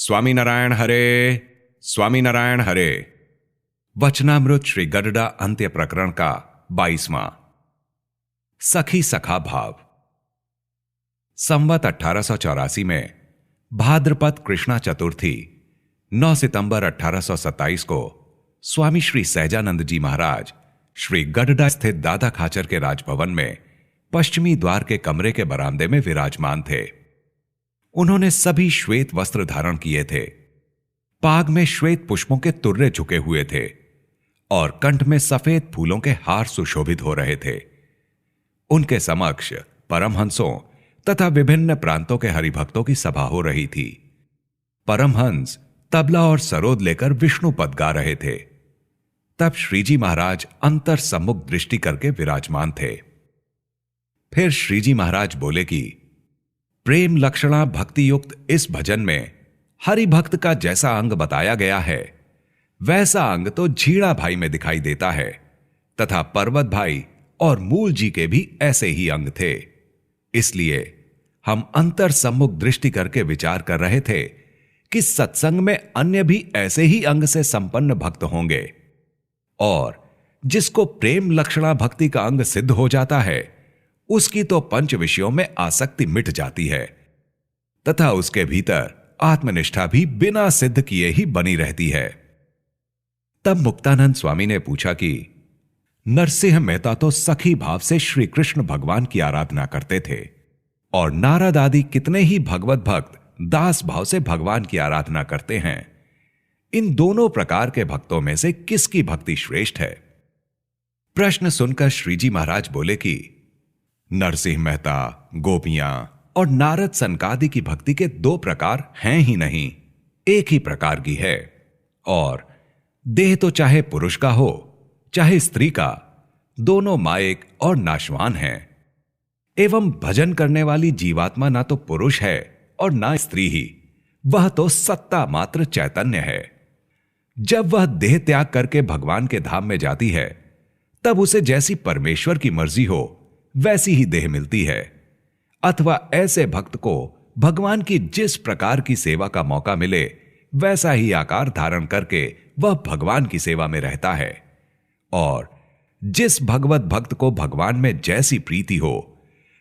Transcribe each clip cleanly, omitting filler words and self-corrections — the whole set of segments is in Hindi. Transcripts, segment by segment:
स्वामीनारायण हरे, स्वामीनारायण हरे। वचनामृत श्री गडडा अंत्य प्रकरण का 22वां। सखी सखा भाव। संवत 1884 में भाद्रपद कृष्णा चतुर्थी 9 सितंबर 1827 को स्वामी श्री सहजानंद जी महाराज श्री गडडा स्थित दादा खाचर के राजभवन में पश्चिमी द्वार के कमरे के बरामदे में विराजमान थे। उन्होंने सभी श्वेत वस्त्र धारण किए थे। पाग में श्वेत पुष्पों के तुर्रे झुके हुए थे और कंठ में सफेद फूलों के हार सुशोभित हो रहे थे। उनके समक्ष परमहंसों तथा विभिन्न प्रांतों के हरिभक्तों की सभा हो रही थी। परमहंस तबला और सरोद लेकर विष्णु पद गा रहे थे। तब श्रीजी महाराज अंतर सम्मुख दृष्टि करके विराजमान थे। फिर श्रीजी महाराज बोले कि प्रेम लक्षणा भक्ति युक्त इस भजन में हरि भक्त का जैसा अंग बताया गया है वैसा अंग तो झीड़ा भाई में दिखाई देता है तथा पर्वत भाई और मूल जी के भी ऐसे ही अंग थे। इसलिए हम अंतर सम्मुख दृष्टि करके विचार कर रहे थे कि सत्संग में अन्य भी ऐसे ही अंग से संपन्न भक्त होंगे और जिसको प्रेम लक्षणा भक्ति का अंग सिद्ध हो जाता है उसकी तो पंच विषयों में आसक्ति मिट जाती है तथा उसके भीतर आत्मनिष्ठा भी बिना सिद्ध किए ही बनी रहती है। तब मुक्तानंद स्वामी ने पूछा कि नरसिंह मेहता तो सखी भाव से श्री कृष्ण भगवान की आराधना करते थे और नारद आदि कितने ही भगवत भक्त दास भाव से भगवान की आराधना करते हैं। इन दोनों प्रकार के भक्तों में से किसकी भक्ति श्रेष्ठ है? प्रश्न सुनकर श्रीजी महाराज बोले कि नरसिंह मेहता, गोपियां और नारद सनकादि की भक्ति के दो प्रकार हैं ही नहीं, एक ही प्रकार की है। और देह तो चाहे पुरुष का हो चाहे स्त्री का, दोनों मायक और नाशवान हैं। एवं भजन करने वाली जीवात्मा ना तो पुरुष है और ना स्त्री ही, वह तो सत्ता मात्र चैतन्य है। जब वह देह त्याग करके भगवान के धाम में जाती है तब उसे जैसी परमेश्वर की मर्जी हो वैसी ही देह मिलती है, अथवा ऐसे भक्त को भगवान की जिस प्रकार की सेवा का मौका मिले वैसा ही आकार धारण करके वह भगवान की सेवा में रहता है। और जिस भगवत भक्त को भगवान में जैसी प्रीति हो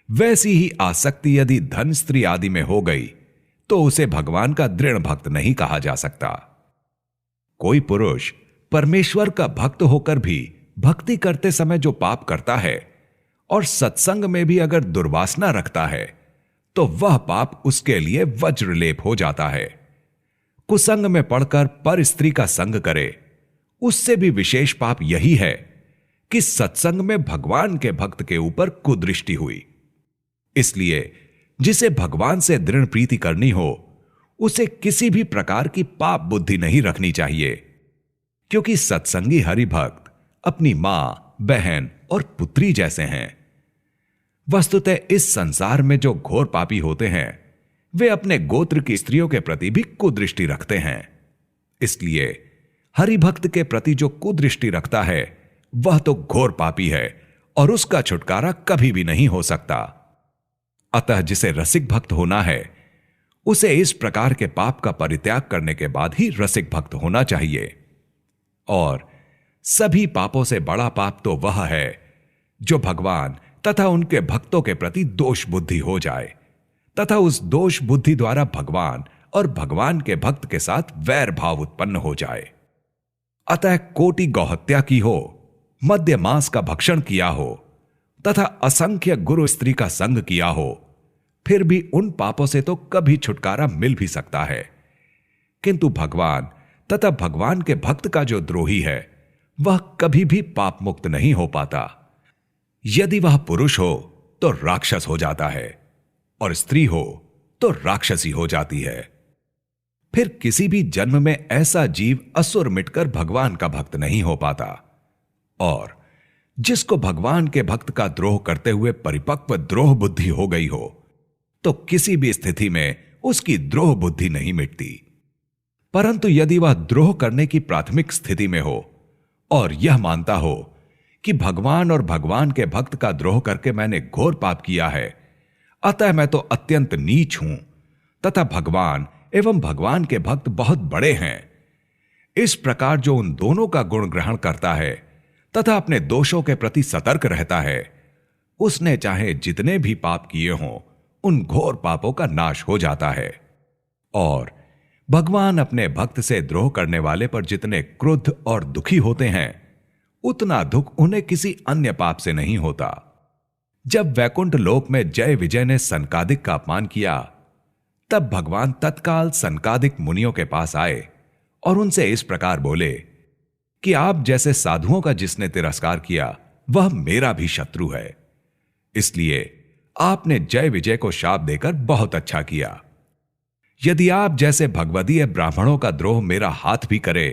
वैसी ही आसक्ति यदि धन स्त्री आदि में हो गई तो उसे भगवान का दृढ़ भक्त नहीं कहा जा सकता। कोई पुरुष परमेश्वर का भक्त होकर भी भक्ति करते समय जो पाप करता है और सत्संग में भी अगर दुर्वासना रखता है तो वह पाप उसके लिए वज्रलेप हो जाता है। कुसंग में पड़कर पर स्त्री का संग करे, उससे भी विशेष पाप यही है कि सत्संग में भगवान के भक्त के ऊपर कुदृष्टि हुई। इसलिए जिसे भगवान से दृढ़ प्रीति करनी हो उसे किसी भी प्रकार की पाप बुद्धि नहीं रखनी चाहिए, क्योंकि सत्संगी हरि भक्त अपनी मां, बहन और पुत्री जैसे हैं। वस्तुतः इस संसार में जो घोर पापी होते हैं वे अपने गोत्र की स्त्रियों के प्रति भी कुदृष्टि रखते हैं। इसलिए हरि भक्त के प्रति जो कुदृष्टि रखता है वह तो घोर पापी है और उसका छुटकारा कभी भी नहीं हो सकता। अतः जिसे रसिक भक्त होना है उसे इस प्रकार के पाप का परित्याग करने के बाद ही रसिक भक्त होना चाहिए। और सभी पापों से बड़ा पाप तो वह है जो भगवान तथा उनके भक्तों के प्रति दोष बुद्धि हो जाए तथा उस दोष बुद्धि द्वारा भगवान और भगवान के भक्त के साथ वैर भाव उत्पन्न हो जाए। अतः कोटि गौहत्या की हो, मद्य मांस का भक्षण किया हो तथा असंख्य गुरु स्त्री का संग किया हो, फिर भी उन पापों से तो कभी छुटकारा मिल भी सकता है। किंतु भगवान तथा भगवान के भक्त का जो द्रोही है वह कभी भी पाप मुक्त नहीं हो पाता। यदि वह पुरुष हो तो राक्षस हो जाता है और स्त्री हो तो राक्षसी हो जाती है। फिर किसी भी जन्म में ऐसा जीव असुर मिटकर भगवान का भक्त नहीं हो पाता। और जिसको भगवान के भक्त का द्रोह करते हुए परिपक्व द्रोह बुद्धि हो गई हो तो किसी भी स्थिति में उसकी द्रोह बुद्धि नहीं मिटती। परंतु यदि वह द्रोह करने की प्राथमिक स्थिति में हो और यह मानता हो कि भगवान और भगवान के भक्त का द्रोह करके मैंने घोर पाप किया है, अतः मैं तो अत्यंत नीच हूं तथा भगवान एवं भगवान के भक्त बहुत बड़े हैं। इस प्रकार जो उन दोनों का गुण ग्रहण करता है तथा अपने दोषों के प्रति सतर्क रहता है, उसने चाहे जितने भी पाप किए हों, उन घोर पापों का नाश हो जाता है। और भगवान अपने भक्त से द्रोह करने वाले पर जितने क्रुद्ध और दुखी होते हैं, उतना दुख उन्हें किसी अन्य पाप से नहीं होता। जब वैकुंठ लोक में जय विजय ने सनकादिक का अपमान किया, तब भगवान तत्काल सनकादिक मुनियों के पास आए और उनसे इस प्रकार बोले कि आप जैसे साधुओं का जिसने तिरस्कार किया, वह मेरा भी शत्रु है। इसलिए आपने जय विजय को शाप देकर बहुत अच्छा किया। यदि आप जैसे भगवदीय ब्राह्मणों का द्रोह मेरा हाथ भी करे,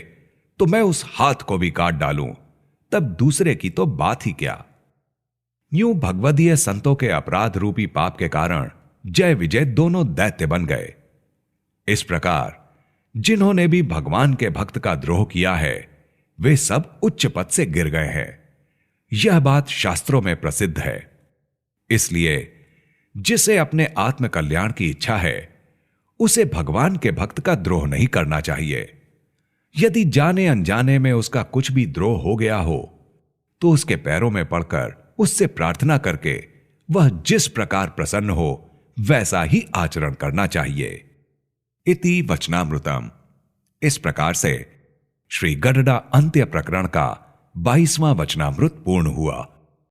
तो मैं उस हाथ को भी काट डालूं, तब दूसरे की तो बात ही क्या। यूं भगवदीय संतों के अपराध रूपी पाप के कारण जय विजय दोनों दैत्य बन गए। इस प्रकार जिन्होंने भी भगवान के भक्त का द्रोह किया है, वे सब उच्च पद से गिर गए हैं। यह बात शास्त्रों में प्रसिद्ध है। इसलिए जिसे अपने आत्म कल्याण की इच्छा है, उसे भगवान के भक्त का द्रोह नहीं करना चाहिए। यदि जाने अनजाने में उसका कुछ भी द्रोह हो गया हो, तो उसके पैरों में पड़कर उससे प्रार्थना करके वह जिस प्रकार प्रसन्न हो, वैसा ही आचरण करना चाहिए। इति वचनामृतम। इस प्रकार से श्री गडडा अंत्य प्रकरण का 22वां वचनामृत पूर्ण हुआ।